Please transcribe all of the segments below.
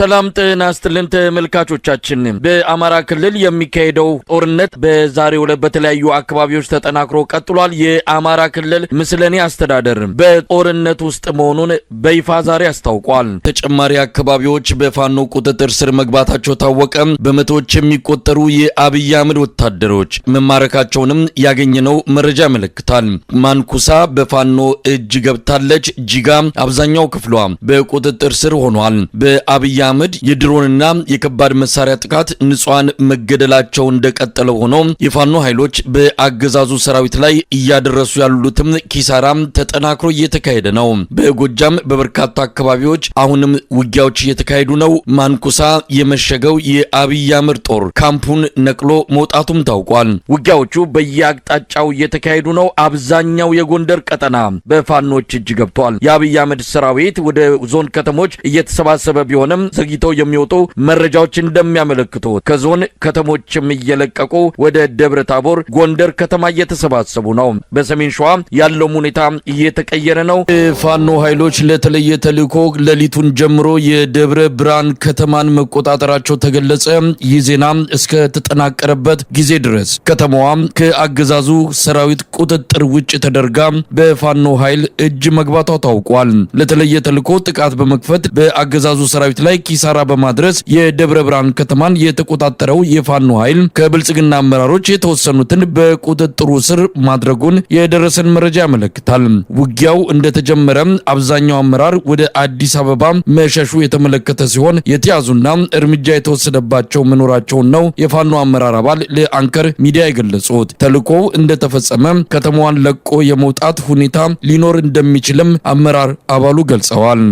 ሰላም ጤና ይስጥልን ተመልካቾቻችን። በአማራ ክልል የሚካሄደው ጦርነት በዛሬው ዕለት በተለያዩ አካባቢዎች ተጠናክሮ ቀጥሏል። የአማራ ክልል ምስለኔ አስተዳደር በጦርነት ውስጥ መሆኑን በይፋ ዛሬ አስታውቋል። ተጨማሪ አካባቢዎች በፋኖ ቁጥጥር ስር መግባታቸው ታወቀ። በመቶዎች የሚቆጠሩ የአብይ አህመድ ወታደሮች መማረካቸውንም ያገኘነው መረጃ ያመለክታል። ማንኩሳ በፋኖ እጅ ገብታለች። ጂጋ አብዛኛው ክፍሏ በቁጥጥር ስር ሆኗል። በአብይ አህመድ የድሮንና የከባድ መሳሪያ ጥቃት ንጹሃን መገደላቸው እንደቀጠለ ሆኖ የፋኖ ኃይሎች በአገዛዙ ሰራዊት ላይ እያደረሱ ያሉትም ኪሳራም ተጠናክሮ እየተካሄደ ነው። በጎጃም በበርካታ አካባቢዎች አሁንም ውጊያዎች እየተካሄዱ ነው። ማንኩሳ የመሸገው የአብይ አህመድ ጦር ካምፑን ነቅሎ መውጣቱም ታውቋል። ውጊያዎቹ በየአቅጣጫው እየተካሄዱ ነው። አብዛኛው የጎንደር ቀጠና በፋኖች እጅ ገብቷል። የአብይ አህመድ ሰራዊት ወደ ዞን ከተሞች እየተሰባሰበ ቢሆንም ዘግይተው የሚወጡ መረጃዎች እንደሚያመለክቱ ከዞን ከተሞችም እየለቀቁ ወደ ደብረ ታቦር ጎንደር ከተማ እየተሰባሰቡ ነው። በሰሜን ሸዋ ያለው ሁኔታ እየተቀየረ ነው። ፋኖ ኃይሎች ለተለየ ተልዕኮ ሌሊቱን ጀምሮ የደብረ ብርሃን ከተማን መቆጣጠራቸው ተገለጸ። ይህ ዜና እስከ ተጠናቀረበት ጊዜ ድረስ ከተማዋ ከአገዛዙ ሰራዊት ቁጥጥር ውጭ ተደርጋ በፋኖ ኃይል እጅ መግባቷ ታውቋል። ለተለየ ተልዕኮ ጥቃት በመክፈት በአገዛዙ ሰራዊት ላይ ኪሳራ በማድረስ የደብረ ብርሃን ከተማን የተቆጣጠረው የፋኖ ኃይል ከብልጽግና አመራሮች የተወሰኑትን በቁጥጥሩ ስር ማድረጉን የደረሰን መረጃ ያመለክታል። ውጊያው እንደተጀመረ አብዛኛው አመራር ወደ አዲስ አበባ መሸሹ የተመለከተ ሲሆን የተያዙና እርምጃ የተወሰደባቸው መኖራቸውን ነው የፋኖ አመራር አባል ለአንከር ሚዲያ የገለጹት። ተልዕኮው እንደተፈጸመ ከተማዋን ለቆ የመውጣት ሁኔታ ሊኖር እንደሚችልም አመራር አባሉ ገልጸዋል።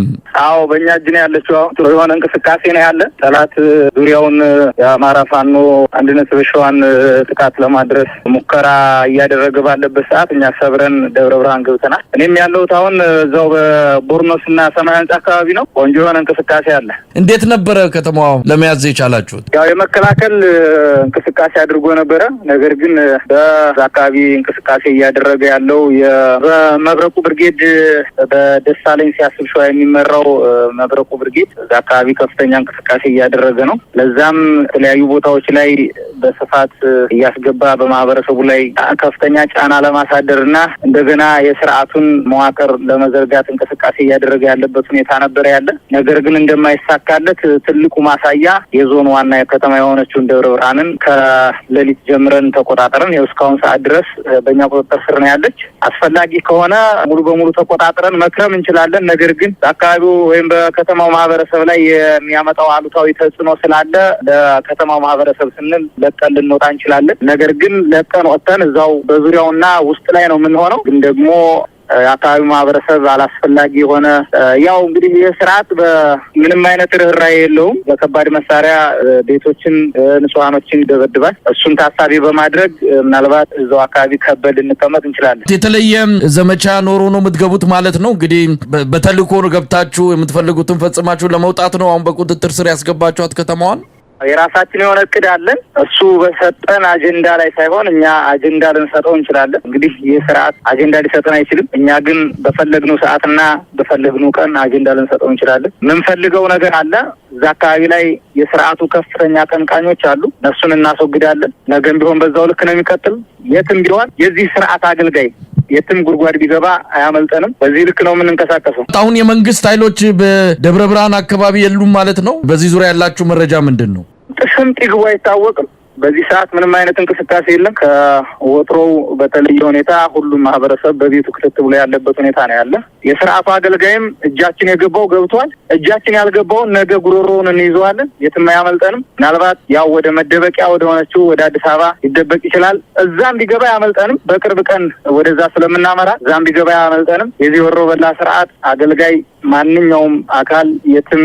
አዎ በእኛ እጅ ነው ያለችው። የሆነ እንቅስቃሴ ነው ያለ። ጠላት ዙሪያውን የአማራ ፋኖ አንድነት በሸዋን ጥቃት ለማድረስ ሙከራ እያደረገ ባለበት ሰዓት እኛ ሰብረን ደብረ ብርሃን ገብተናል። እኔም ያለሁት አሁን እዛው በቦርኖስና ሰማይ ህንጻ አካባቢ ነው። ቆንጆ የሆነ እንቅስቃሴ አለ። እንዴት ነበረ ከተማው ለመያዝ የቻላችሁት? ያው የመከላከል እንቅስቃሴ አድርጎ ነበረ። ነገር ግን በዛ አካባቢ እንቅስቃሴ እያደረገ ያለው የመብረቁ ብርጌድ በደሳለኝ ሲያስብ ሸዋ የሚመራው መብረቁ ብርጌድ እዛ አካባቢ ከፍተኛ እንቅስቃሴ እያደረገ ነው። ለዛም የተለያዩ ቦታዎች ላይ በስፋት እያስገባ በማህበረሰቡ ላይ ከፍተኛ ጫና ለማሳደርና እንደገና የስርዓቱን መዋቅር ለመዘርጋት እንቅስቃሴ እያደረገ ያለበት ሁኔታ ነበር ያለ። ነገር ግን እንደማይሳካለት ትልቁ ማሳያ የዞን ዋና ከተማ የሆነችውን ደብረ ብርሃንን ከሌሊት ጀምረን ተቆጣጠረን እስካሁን ሰዓት ድረስ በእኛ ቁጥጥር ስር ነው ያለች። አስፈላጊ ከሆነ ሙሉ በሙሉ ተቆጣጥረን መክረም እንችላለን። ነገር ግን በአካባቢው ወይም በከተማው ማህበረሰብ ላይ የሚያመጣው አሉታዊ ተጽዕኖ ስላለ ለከተማው ማህበረሰብ ስንል ለቀን ልንወጣ እንችላለን። ነገር ግን ለቀን ወጥተን እዛው በዙሪያውና ውስጥ ላይ ነው የምንሆነው። ግን ደግሞ የአካባቢው ማህበረሰብ አላስፈላጊ የሆነ ያው እንግዲህ የስርዓት በምንም አይነት ርህራሄ የለውም። በከባድ መሳሪያ ቤቶችን፣ ንጹሃኖችን ይደበድባል። እሱን ታሳቢ በማድረግ ምናልባት እዛው አካባቢ ከበድ ልንቀመጥ እንችላለን። የተለየ ዘመቻ ኖሮ ነው የምትገቡት ማለት ነው? እንግዲህ በተልዕኮ ገብታችሁ የምትፈልጉትን ፈጽማችሁ ለመውጣት ነው አሁን በቁጥጥር ስር ያስገባችኋት ከተማዋን? የራሳችን የሆነ እቅድ አለን። እሱ በሰጠን አጀንዳ ላይ ሳይሆን እኛ አጀንዳ ልንሰጠው እንችላለን። እንግዲህ ይህ ስርዓት አጀንዳ ሊሰጠን አይችልም። እኛ ግን በፈለግነው ሰዓትና በፈለግነው ቀን አጀንዳ ልንሰጠው እንችላለን። የምንፈልገው ነገር አለ። እዛ አካባቢ ላይ የስርዓቱ ከፍተኛ ቀንቃኞች አሉ። እነሱን እናስወግዳለን። ነገም ቢሆን በዛው ልክ ነው የሚቀጥል። የትም ቢሆን የዚህ ስርዓት አገልጋይ የትም ጉድጓድ ቢገባ አያመልጠንም። በዚህ ልክ ነው የምንንቀሳቀሰው። አሁን የመንግስት ኃይሎች በደብረ ብርሃን አካባቢ የሉም ማለት ነው? በዚህ ዙሪያ ያላችሁ መረጃ ምንድን ነው? ጥስምት ይግቡ አይታወቅም። በዚህ ሰዓት ምንም አይነት እንቅስቃሴ የለም። ከወትሮው በተለየ ሁኔታ ሁሉም ማህበረሰብ በቤቱ ክትትል ላይ ያለበት ሁኔታ ነው ያለ። የስርዓቱ አገልጋይም እጃችን የገባው ገብቷል። እጃችን ያልገባውን ነገ ጉሮሮውን እንይዘዋለን። የትም አያመልጠንም። ምናልባት ያው ወደ መደበቂያ ወደ ሆነችው ወደ አዲስ አበባ ሊደበቅ ይችላል። እዛም ቢገባ አያመልጠንም። በቅርብ ቀን ወደዛ ስለምናመራ እዛም ቢገባ አያመልጠንም። የዚህ ወሮ በላ ስርዓት አገልጋይ ማንኛውም አካል የትም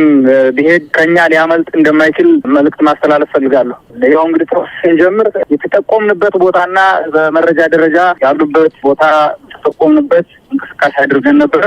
ቢሄድ ከኛ ሊያመልጥ እንደማይችል መልእክት ማስተላለፍ ፈልጋለሁ። ያው እንግዲህ ስንጀምር የተጠቆምንበት ቦታና በመረጃ ደረጃ ያሉበት ቦታ የተጠቆምንበት እንቅስቃሴ አድርገን ነበር።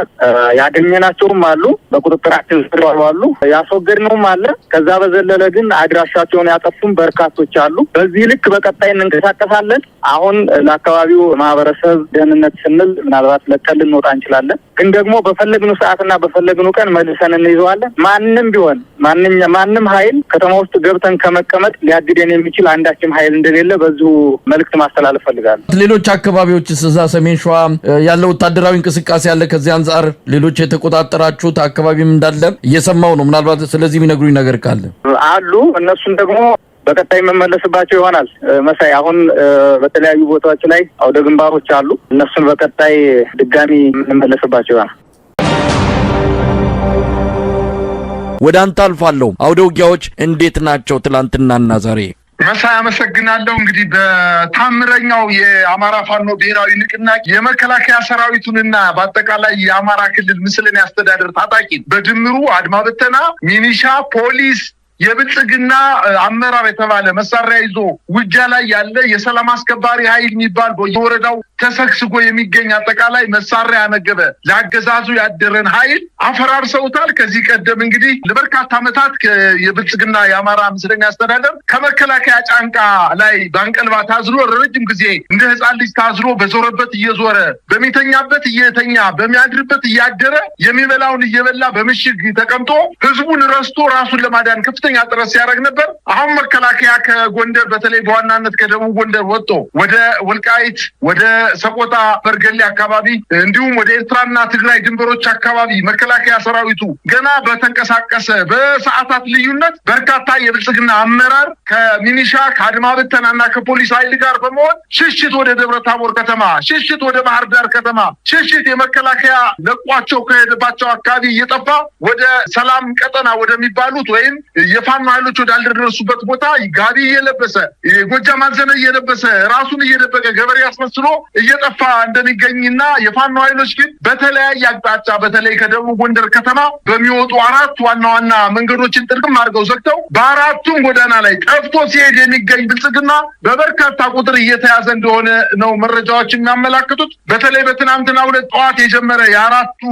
ያገኘናቸውም አሉ፣ በቁጥጥራችን ስር አሉ፣ ያስወገድነውም አለ። ከዛ በዘለለ ግን አድራሻቸውን ያጠፉም በርካቶች አሉ። በዚህ ልክ በቀጣይ እንንቀሳቀሳለን። አሁን ለአካባቢው ማህበረሰብ ደህንነት ስንል ምናልባት ለቀን ልንወጣ እንችላለን። ግን ደግሞ በፈለግነው ሰዓትና በፈለግነው ቀን መልሰን እንይዘዋለን። ማንም ቢሆን ማንም ኃይል ከተማ ውስጥ ገብተን ከመቀመጥ ሊያግደን የሚችል አንዳችም ኃይል እንደሌለ በዚሁ መልእክት ማስተላለፍ ፈልጋለሁ። ሌሎች አካባቢዎች እዛ ሰሜን ሸዋ ያለው ወታደራዊ እንቅስቃሴ ያለ ከዚህ አንፃር ሌሎች የተቆጣጠራችሁት አካባቢም እንዳለ እየሰማው ነው። ምናልባት ስለዚህ የሚነግሩኝ ነገር ካለ አሉ። እነሱን ደግሞ በቀጣይ መመለስባቸው ይሆናል። መሳይ አሁን በተለያዩ ቦታዎች ላይ አውደ ግንባሮች አሉ። እነሱን በቀጣይ ድጋሚ የምንመለስባቸው ይሆናል። ወደ አንተ አልፋለሁ። አውደ ውጊያዎች እንዴት ናቸው ትላንትናና ዛሬ? መሳይ አመሰግናለሁ። እንግዲህ በታምረኛው የአማራ ፋኖ ብሔራዊ ንቅናቄ የመከላከያ ሰራዊቱንና በአጠቃላይ የአማራ ክልል ምስለኔ አስተዳደር ታጣቂ በድምሩ አድማ ብተና፣ ሚኒሻ፣ ፖሊስ የብልጽግና አመራር የተባለ መሳሪያ ይዞ ውጊያ ላይ ያለ የሰላም አስከባሪ ኃይል የሚባል በየወረዳው ተሰግስጎ የሚገኝ አጠቃላይ መሳሪያ ያነገበ ለአገዛዙ ያደረን ኃይል አፈራርሰውታል። ከዚህ ቀደም እንግዲህ ለበርካታ ዓመታት የብልጽግና የአማራ ምስለኔ አስተዳደር ከመከላከያ ጫንቃ ላይ በአንቀልባ ታዝሎ ረጅም ጊዜ እንደ ሕፃን ልጅ ታዝሎ በዞረበት እየዞረ በሚተኛበት እየተኛ በሚያድርበት እያደረ የሚበላውን እየበላ በምሽግ ተቀምጦ ህዝቡን ረስቶ ራሱን ለማዳን ከፍተኛ ጥረት ሲያደርግ ነበር። አሁን መከላከያ ከጎንደር በተለይ በዋናነት ከደቡብ ጎንደር ወጥቶ ወደ ወልቃይት፣ ወደ ሰቆጣ፣ በርገሌ አካባቢ እንዲሁም ወደ ኤርትራና ትግራይ ድንበሮች አካባቢ መከላከያ ሰራዊቱ ገና በተንቀሳቀሰ በሰዓታት ልዩነት በርካታ የብልጽግና አመራር ከሚኒሻ ከአድማ ብተናና ከፖሊስ ኃይል ጋር በመሆን ሽሽት ወደ ደብረ ታቦር ከተማ፣ ሽሽት ወደ ባህር ዳር ከተማ፣ ሽሽት የመከላከያ ለቋቸው ከሄደባቸው አካባቢ እየጠፋ ወደ ሰላም ቀጠና ወደሚባሉት ወይም የፋኖ ኃይሎች ወዳልደረሱበት ቦታ ጋቢ እየለበሰ ጎጃም አዘነ እየለበሰ ራሱን እየደበቀ ገበሬ አስመስሎ እየጠፋ እንደሚገኝና የፋኖ ኃይሎች ግን በተለያየ አቅጣጫ በተለይ ከደቡብ ጎንደር ከተማ በሚወጡ 4 ዋና ዋና መንገዶችን ጥርቅም አድርገው ዘግተው በአራቱም ጎዳና ላይ ጠፍቶ ሲሄድ የሚገኝ ብልጽግና በበርካታ ቁጥር እየተያዘ እንደሆነ ነው መረጃዎች የሚያመላክቱት። በተለይ በትናንትና ሁለት ጠዋት የጀመረ የአራቱ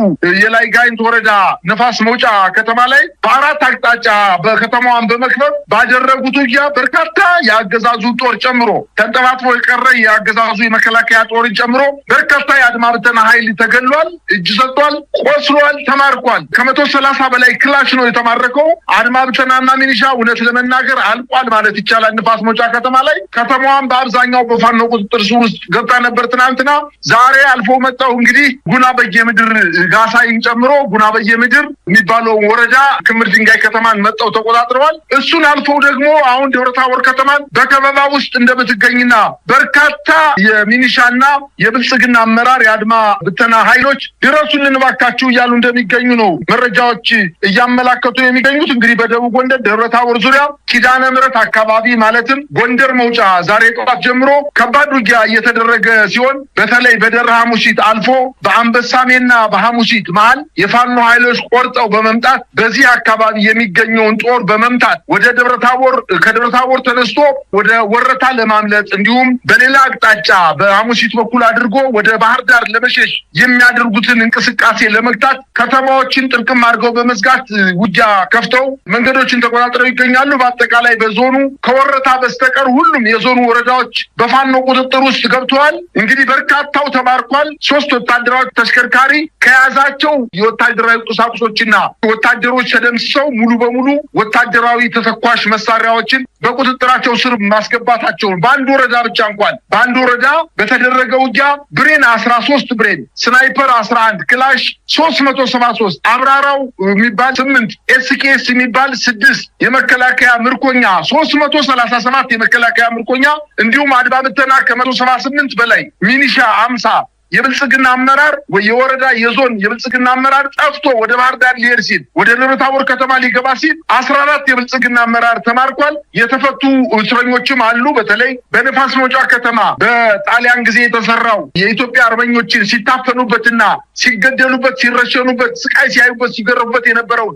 የላይ ጋይንት ወረዳ ነፋስ መውጫ ከተማ ላይ በአራት አቅጣጫ በከተማዋን በመክበብ ባደረጉት ውጊያ በርካታ የአገዛዙ ጦር ጨምሮ ተንጠባጥፎ የቀረ የአገዛዙ የመከላከያ ጦርን ጨምሮ በርካታ የአድማ ብተና ኃይል ተገሏል፣ እጅ ሰጥቷል፣ ቆስሏል፣ ተማርኳል። ከ130 በላይ ክላሽ ነው የተማረከው። አድማ ብተናና ሚኒሻ እውነት ለመናገር አልቋል ማለት ይቻላል። ንፋስ መውጫ ከተማ ላይ ከተማዋን በአብዛኛው በፋኖ ቁጥጥር ስር ውስጥ ገብታ ነበር ትናንትና። ዛሬ አልፎ መጣው እንግዲህ ጉና በየምድር ጋሳይን ጨምሮ ጉና በየምድር የሚባለው ወረዳ ክምር ድንጋይ ከተማን መጣው ተቆጣጥረዋል። እሱን አልፈው ደግሞ አሁን ደብረ ታቦር ከተማን በከበባ ውስጥ እንደምትገኝና በርካታ የሚኒሻና የብልጽግና አመራር የአድማ ብተና ኃይሎች ድረሱልን እባካችሁ እያሉ እንደሚገኙ ነው መረጃዎች እያመላከቱ የሚገኙት። እንግዲህ በደቡብ ጎንደር ደብረ ታቦር ዙሪያ ኪዳነ ምሕረት አካባቢ ማለትም ጎንደር መውጫ ዛሬ ጠዋት ጀምሮ ከባድ ውጊያ እየተደረገ ሲሆን በተለይ በደራ ሐሙሲት አልፎ በአንበሳሜና በሐሙሲት መሃል የፋኖ ኃይሎች ቆርጠው በመምጣት በዚህ አካባቢ የሚገኘውን ጦር በመምታት ወደ ደብረ ታቦር ከደብረ ታቦር ተነስቶ ወደ ወረታ ለማምለጥ እንዲሁም በሌላ አቅጣጫ በሐሙሲት በኩል አድርጎ ወደ ባህር ዳር ለመሸሽ የሚያደርጉትን እንቅስቃሴ ለመግታት ከተማዎችን ጥርቅም አድርገው በመዝጋት ውጊያ ከፍተው መንገዶችን ተቆጣጥረው ይገኛሉ። በአጠቃላይ በዞኑ ከወረታ በስተቀር ሁሉም የዞኑ ወረዳዎች በፋኖ ቁጥጥር ውስጥ ገብተዋል። እንግዲህ በርካታው ተማርኳል። 3 ወታደራዊ ተሽከርካሪ ከያዛቸው የወታደራዊ ቁሳቁሶችና ወታደሮች ተደምስሰው ሙሉ በሙሉ ወታደራዊ ተተኳሽ መሳሪያዎችን በቁጥጥራቸው ስር ማስገባታቸውን በአንድ ወረዳ ብቻ እንኳን በአንድ ወረዳ በተደረገ ውጊያ ብሬን 13 ብሬን፣ ስናይፐር 11፣ ክላሽ 373፣ አብራራው የሚባል 8፣ ኤስኬኤስ የሚባል 6 የመከላከያ ምርኮኛ 337 የመከላከያ ምርኮኛ እንዲሁም አድማ ብተና ከ178 በላይ ሚኒሻ 50 የብልጽግና አመራር የወረዳ የዞን የብልጽግና አመራር ጠፍቶ ወደ ባህር ዳር ሊሄድ ሲል ወደ ደብረ ታቦር ከተማ ሊገባ ሲል 14 የብልጽግና አመራር ተማርኳል። የተፈቱ እስረኞችም አሉ። በተለይ በነፋስ መውጫ ከተማ በጣሊያን ጊዜ የተሰራው የኢትዮጵያ አርበኞችን ሲታፈኑበትና ሲገደሉበት፣ ሲረሸኑበት፣ ስቃይ ሲያዩበት፣ ሲገረፉበት የነበረው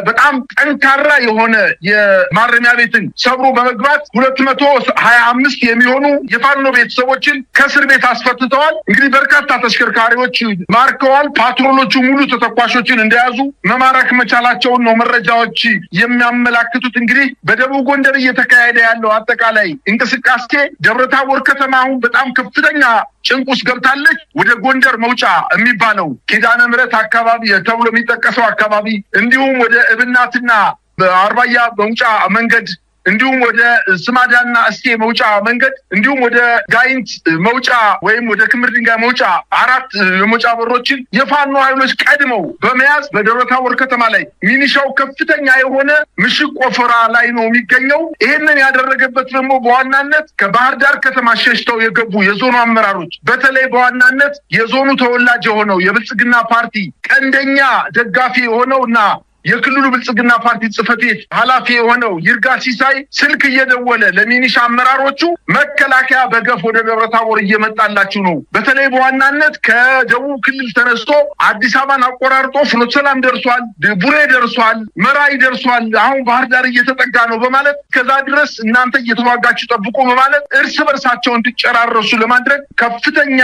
በጣም ጠንካራ የሆነ የማረሚያ ቤትን ሰብሮ በመግባት 225 የሚሆኑ የፋኖ ቤተሰቦችን ከእስር ቤት አስፈትተዋል። እንግዲህ በርካታ ተሽከርካሪዎች ማርከዋል። ፓትሮሎቹ ሙሉ ተተኳሾችን እንደያዙ መማረክ መቻላቸውን ነው መረጃዎች የሚያመላክቱት። እንግዲህ በደቡብ ጎንደር እየተካሄደ ያለው አጠቃላይ እንቅስቃሴ ደብረ ታቦር ከተማ አሁን በጣም ከፍተኛ ጭንቅ ውስጥ ገብታለች። ወደ ጎንደር መውጫ የሚባለው ኪዳነ ምሕረት አካባቢ ተብሎ የሚጠቀሰው አካባቢ እንዲሁም ወደ እብናትና በአርባያ መውጫ መንገድ እንዲሁም ወደ ስማዳና እስቴ መውጫ መንገድ እንዲሁም ወደ ጋይንት መውጫ ወይም ወደ ክምር ድንጋይ መውጫ 4 የመውጫ በሮችን የፋኖ ኃይሎች ቀድመው በመያዝ በደብረታቦር ከተማ ላይ ሚኒሻው ከፍተኛ የሆነ ምሽግ ቆፈራ ላይ ነው የሚገኘው። ይህንን ያደረገበት ደግሞ በዋናነት ከባህር ዳር ከተማ ሸሽተው የገቡ የዞኑ አመራሮች በተለይ በዋናነት የዞኑ ተወላጅ የሆነው የብልጽግና ፓርቲ ቀንደኛ ደጋፊ የሆነውና የክልሉ ብልጽግና ፓርቲ ጽሕፈት ቤት ኃላፊ የሆነው ይርጋ ሲሳይ ስልክ እየደወለ ለሚኒሻ አመራሮቹ መከላከያ በገፍ ወደ ደብረታቦር እየመጣላችሁ ነው፣ በተለይ በዋናነት ከደቡብ ክልል ተነስቶ አዲስ አበባን አቆራርጦ ፍኖተ ሰላም ደርሷል፣ ቡሬ ደርሷል፣ መራይ ደርሷል፣ አሁን ባህር ዳር እየተጠጋ ነው በማለት ከዛ ድረስ እናንተ እየተዋጋችሁ ጠብቁ በማለት እርስ በርሳቸው እንዲጨራረሱ ለማድረግ ከፍተኛ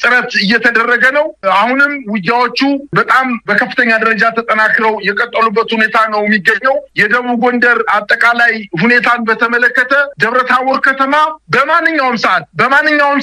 ጥረት እየተደረገ ነው። አሁንም ውጊያዎቹ በጣም በከፍተኛ ደረጃ ተጠናክረው የቀጠሉበት ሁኔታ ነው የሚገኘው። የደቡብ ጎንደር አጠቃላይ ሁኔታን በተመለከተ ደብረታቦር ከተማ በማንኛውም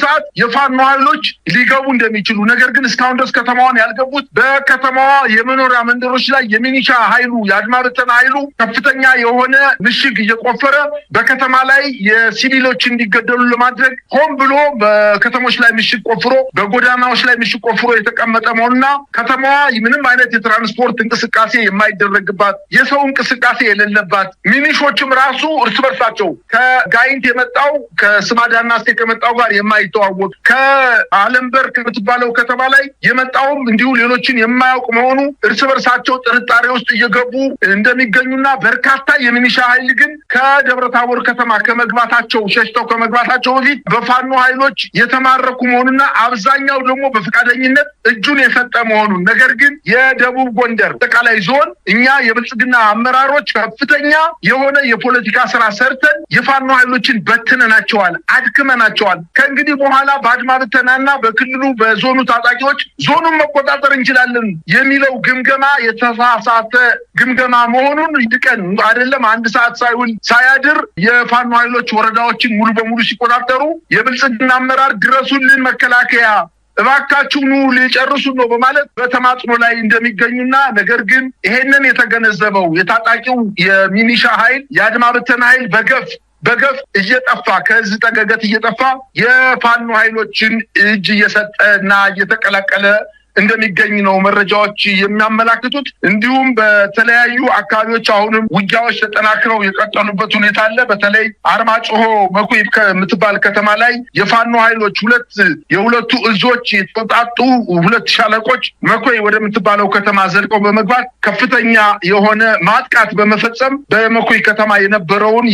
ሰዓት የፋኖ ኃይሎች ሊገቡ እንደሚችሉ፣ ነገር ግን እስካሁን ድረስ ከተማዋን ያልገቡት በከተማዋ የመኖሪያ መንደሮች ላይ የሚኒሻ ኃይሉ የአድማ ብተና ኃይሉ ከፍተኛ የሆነ ምሽግ እየቆፈረ በከተማ ላይ የሲቪሎች እንዲገደሉ ለማድረግ ሆን ብሎ በከተሞች ላይ ምሽግ ቆፍሮ በጎዳናዎች ላይ ምሽግ ቆፍሮ የተቀመጠ መሆኑና ከተማዋ ምንም አይነት የትራንስፖርት እንቅስቃሴ የማይደረግባት የሰው እንቅስቃሴ የሌለባት ሚኒሾችም ራሱ እርስ በርሳቸው ከጋይንት የመጣው ከስማዳና እስቴ ከመጣው ጋር የማይተዋወቅ ከአለምበር ከምትባለው ከተማ ላይ የመጣውም እንዲሁ ሌሎችን የማያውቅ መሆኑ እርስ በርሳቸው ጥርጣሬ ውስጥ እየገቡ እንደሚገኙና በርካታ የሚኒሻ ኃይል ግን ከደብረታቦር ከተማ ከመግባታቸው ሸሽተው ከመግባታቸው በፊት በፋኖ ኃይሎች የተማረኩ መሆኑና አብዛኛው ደግሞ በፈቃደኝነት እጁን የሰጠ መሆኑን፣ ነገር ግን የደቡብ ጎንደር አጠቃላይ ዞን እኛ የብልጽግና አመራሮች ከፍተኛ የሆነ የፖለቲካ ስራ ሰርተን የፋኖ ኃይሎችን በትነናቸዋል፣ አድክመናቸዋል። ከእንግዲህ በኋላ በአድማ ብተናና በክልሉ በዞኑ ታጣቂዎች ዞኑን መቆጣጠር እንችላለን የሚለው ግምገማ የተሳሳተ ግምገማ መሆኑን ይድቀን አይደለም። 1 ሰዓት ሳይውል ሳያድር የፋኖ ኃይሎች ወረዳዎችን ሙሉ በሙሉ ሲቆጣጠሩ የብልጽግና አመራር ድረሱልን መከላከያ እባካችሁ ኑ ሊጨርሱ ነው በማለት በተማጽኖ ላይ እንደሚገኙና ነገር ግን ይሄንን የተገነዘበው የታጣቂው የሚኒሻ ኃይል የአድማ ብተና ኃይል በገፍ እየጠፋ ከዚህ ጠገገት እየጠፋ የፋኖ ኃይሎችን እጅ እየሰጠና እየተቀላቀለ እንደሚገኝ ነው መረጃዎች የሚያመላክቱት። እንዲሁም በተለያዩ አካባቢዎች አሁንም ውጊያዎች ተጠናክረው የቀጠሉበት ሁኔታ አለ። በተለይ አርማጭሆ መኩይ ከምትባል ከተማ ላይ የፋኖ ኃይሎች የሁለቱ እዞች የተወጣጡ 2 ሻለቆች መኩይ ወደምትባለው ከተማ ዘልቀው በመግባት ከፍተኛ የሆነ ማጥቃት በመፈጸም በመኩይ ከተማ የነበረውን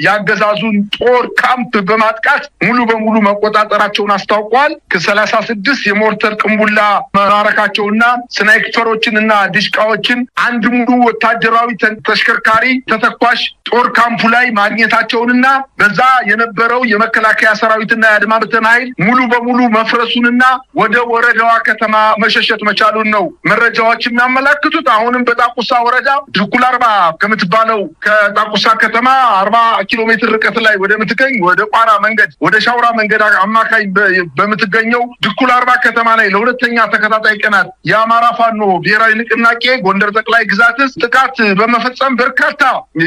የአገዛዙን ጦር ካምፕ በማጥቃት ሙሉ በሙሉ መቆጣጠራቸውን አስታውቀዋል። ከ36 የሞርተር ቅንቡላ መማረካቸውና ስናይፐሮችንና ዲሽቃዎችን አንድ ሙሉ ወታደራዊ ተሽከርካሪ ተተኳሽ ጦር ካምፑ ላይ ማግኘታቸውንና በዛ የነበረው የመከላከያ ሰራዊትና የአድማ ብተና ኃይል ሙሉ በሙሉ መፍረሱንና ወደ ወረዳዋ ከተማ መሸሸት መቻሉን ነው መረጃዎች የሚያመላክቱት። አሁንም በጣቁሳ ወረዳ ድኩል 40 ከምትባለው ከጣቁሳ ከተማ 40 ኪሎ ሜትር ርቀት ላይ ወደምትገኝ ወደ ቋራ መንገድ ወደ ሻውራ መንገድ አማካኝ በምትገኘው ድኩል 40 ከተማ ላይ ለሁለተኛ ተከታታይ ቀናት የአማራ ፋኖ ብሔራዊ ንቅናቄ ጎንደር ጠቅላይ ግዛት ጥቃት በመፈጸም በርካታ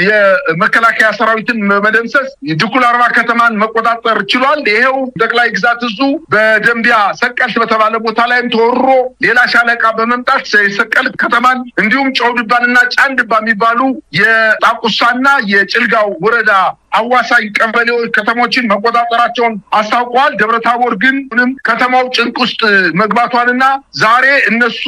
የመከላከያ ሰራዊትን መደምሰስ ድኩል 40 ከተማን መቆጣጠር ችሏል። ይሄው ጠቅላይ ግዛት እዙ በደንቢያ ሰቀልት በተባለ ቦታ ላይም ተወርሮ ሌላ ሻለቃ በመምጣት ሰቀልት ከተማን እንዲሁም ጨውድባንና ጫንድባ የሚባሉ የጣቁሳና የጭልጋው ወረዳ አዋሳኝ ቀበሌዎች ከተሞችን መቆጣጠራቸውን አስታውቀዋል። ደብረታቦር ግን ከተማው ጭንቅ ውስጥ መግባቷንና ዛሬ እነሱ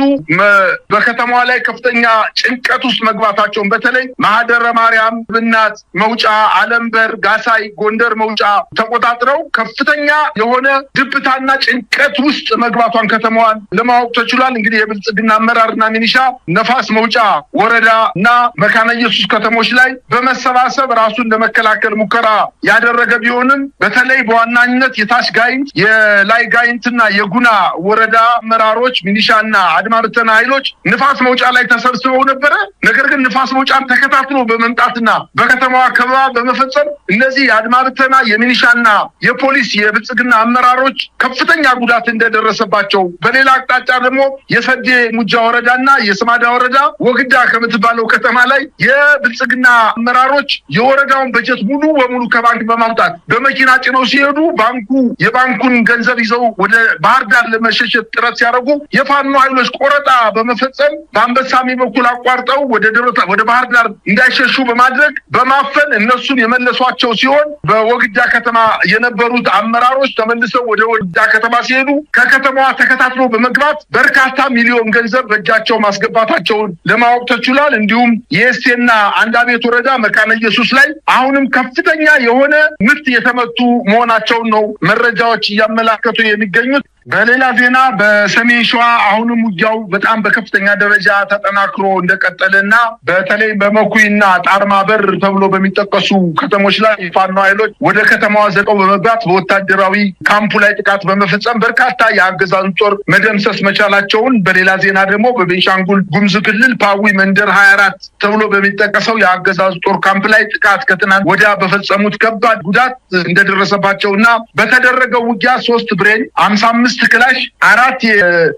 በከተማዋ ላይ ከፍተኛ ጭንቀት ውስጥ መግባታቸውን በተለይ ማህደረ ማርያም፣ ብናት መውጫ፣ አለምበር፣ ጋሳይ፣ ጎንደር መውጫ ተቆጣጥረው ከፍተኛ የሆነ ድብታና ጭንቀት ውስጥ መግባቷን ከተማዋን ለማወቅ ተችሏል። እንግዲህ የብልጽግና አመራርና ሚኒሻ ነፋስ መውጫ ወረዳ እና መካነ ኢየሱስ ከተሞች ላይ በመሰባሰብ ራሱን ለመከላከል ሙከራ ያደረገ ቢሆንም በተለይ በዋናነት የታች ጋይንት የላይ ጋይንትና የጉና ወረዳ አመራሮች ሚሊሻና አድማ ብተና ኃይሎች ንፋስ መውጫ ላይ ተሰብስበው ነበረ። ነገር ግን ንፋስ መውጫን ተከታትሎ በመምጣትና በከተማዋ ከበባ በመፈጸም እነዚህ የአድማ ብተና የሚሊሻና የፖሊስ የብልጽግና አመራሮች ከፍተኛ ጉዳት እንደደረሰባቸው፣ በሌላ አቅጣጫ ደግሞ የሰዴ ሙጃ ወረዳና የስማዳ ወረዳ ወግዳ ከምትባለው ከተማ ላይ የብልጽግና አመራሮች የወረዳውን በጀት ሙሉ በሙሉ ከባንክ በማውጣት በመኪና ጭነው ሲሄዱ የባንኩን ገንዘብ ይዘው ወደ ባህር ዳር ለመሸሸት ጥረት ሲያደርጉ የፋኖ ኃይሎች ቆረጣ በመፈጸም በአንበሳሜ በኩል አቋርጠው ወደ ባህር ዳር እንዳይሸሹ በማድረግ በማፈን እነሱን የመለሷቸው ሲሆን በወግዳ ከተማ የነበሩት አመራሮች ተመልሰው ወደ ወግዳ ከተማ ሲሄዱ ከከተማዋ ተከታትሎ በመግባት በርካታ ሚሊዮን ገንዘብ በእጃቸው ማስገባታቸውን ለማወቅ ተችሏል። እንዲሁም የእሴና አንዳቤት ወረዳ መካነ ኢየሱስ ላይ አሁንም ከፍተኛ የሆነ ምት የተመቱ መሆናቸውን ነው መረጃዎች እያመላከቱ የሚገኙት። በሌላ ዜና በሰሜን ሸዋ አሁንም ውጊያው በጣም በከፍተኛ ደረጃ ተጠናክሮ እንደቀጠለና በተለይ በመኩይና ጣርማ በር ተብሎ በሚጠቀሱ ከተሞች ላይ የፋኖ ኃይሎች ወደ ከተማዋ ዘቀው በመግባት በወታደራዊ ካምፑ ላይ ጥቃት በመፈጸም በርካታ የአገዛዙ ጦር መደምሰስ መቻላቸውን፣ በሌላ ዜና ደግሞ በቤንሻንጉል ጉሙዝ ክልል ፓዊ መንደር 24 ተብሎ በሚጠቀሰው የአገዛዙ ጦር ካምፕ ላይ ጥቃት ከትናንት ወዲያ በፈጸሙት ከባድ ጉዳት እንደደረሰባቸውና በተደረገው ውጊያ 3 ብሬን 55 ክላሽ 4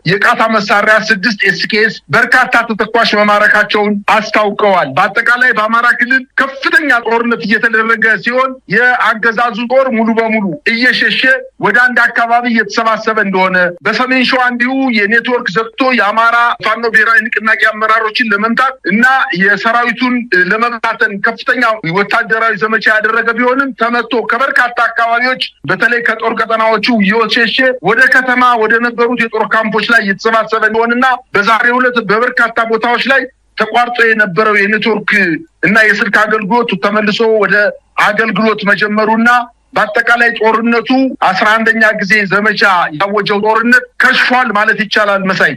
የቃታ መሳሪያ 6 ኤስኬስ በርካታ ተተኳሽ መማረካቸውን አስታውቀዋል። በአጠቃላይ በአማራ ክልል ከፍተኛ ጦርነት እየተደረገ ሲሆን የአገዛዙ ጦር ሙሉ በሙሉ እየሸሸ ወደ አንድ አካባቢ እየተሰባሰበ እንደሆነ፣ በሰሜን ሸዋ እንዲሁ የኔትወርክ ዘግቶ የአማራ ፋኖ ብሔራዊ ንቅናቄ አመራሮችን ለመምታት እና የሰራዊቱን ለመበታተን ከፍተኛ ወታደራዊ ዘመቻ ያደረገ ቢሆንም ተመቶ ከበርካታ አካባቢዎች በተለይ ከጦር ቀጠናዎቹ እየሸሸ ወደ ከተማ ወደ ነበሩት የጦር ካምፖች ላይ እየተሰባሰበ እንደሆነና በዛሬው ዕለት በበርካታ ቦታዎች ላይ ተቋርጦ የነበረው የኔትወርክ እና የስልክ አገልግሎት ተመልሶ ወደ አገልግሎት መጀመሩና በአጠቃላይ ጦርነቱ 11ኛ ጊዜ ዘመቻ ያወጀው ጦርነት ከሽፏል ማለት ይቻላል። መሳይ